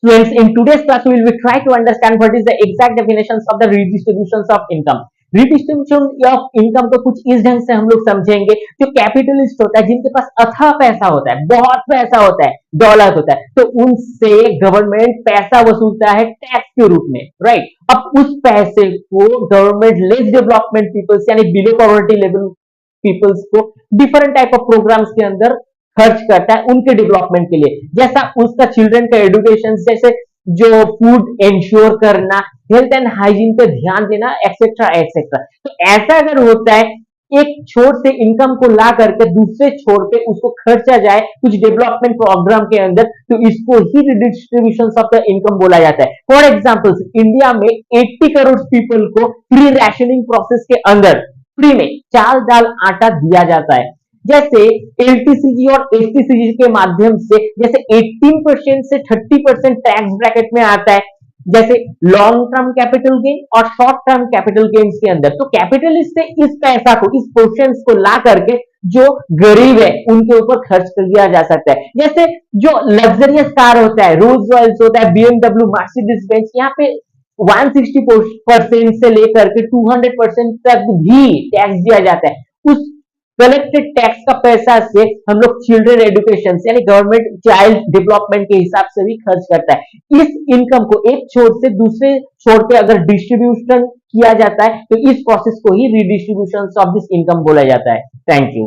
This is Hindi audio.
Students, in today's class, we will try to understand what is the exact definitions of the redistributions of income. Redistribution of income को कुछ इस ढंग से हम लोग समझेंगे, जो कैपिटलिस्ट होता है, जिनके पास अथाह पैसा होता है, बहुत पैसा होता है, दौलत होता है, तो उनसे गवर्नमेंट पैसा वसूलता है टैक्स के रूप में, राइट। अब उस पैसे को गवर्नमेंट लेस डेवलपमेंट पीपल्स यानी बिलो पॉवर्टी लेवल पीपल्स को डिफरेंट टाइप ऑफ प्रोग्राम्स के अंदर खर्च करता है उनके डेवलपमेंट के लिए, जैसा उसका चिल्ड्रन का एजुकेशन, जैसे जो फूड इंश्योर करना, हेल्थ एंड हाइजीन पे ध्यान देना, एक्सेट्रा एक्सेट्रा। तो ऐसा अगर होता है, एक छोर से इनकम को ला करके दूसरे छोर पे उसको खर्चा जाए कुछ डेवलपमेंट प्रोग्राम के अंदर, तो इसको ही रिडिस्ट्रीब्यूशन ऑफ द इनकम बोला जाता है। फॉर एग्जाम्पल, इंडिया में 80 करोड़ पीपल को फ्री राशनिंग प्रोसेस के अंदर फ्री में चाल दाल आटा दिया जाता है। जैसे एलटीसीजी और एसटीसीजी के माध्यम से जैसे 18% से 30% टैक्स ब्रैकेट में आता है, जैसे लॉन्ग टर्म कैपिटल गेन और शॉर्ट टर्म कैपिटल गेन्स के अंदर। तो कैपिटलिस्ट से इस पैसा को, इस पोर्शंस को ला करके जो गरीब है उनके ऊपर खर्च कर दिया जा सकता है। जैसे जो लग्जरियस कार होता है, रोल्स रॉयल्स होता है, बीएमडब्ल्यू, मर्सिडीज बेंज, यहाँ पे 160% से लेकर के 200% तक भी टैक्स दिया जाता है। उस कलेक्टेड टैक्स का पैसा से हम लोग चिल्ड्रन एजुकेशन यानी गवर्नमेंट चाइल्ड डेवलपमेंट के हिसाब से भी खर्च करता है। इस इनकम को एक छोर से दूसरे छोर पे अगर डिस्ट्रीब्यूशन किया जाता है, तो इस प्रोसेस को ही रिडिस्ट्रीब्यूशन ऑफ दिस इनकम बोला जाता है। Thank you.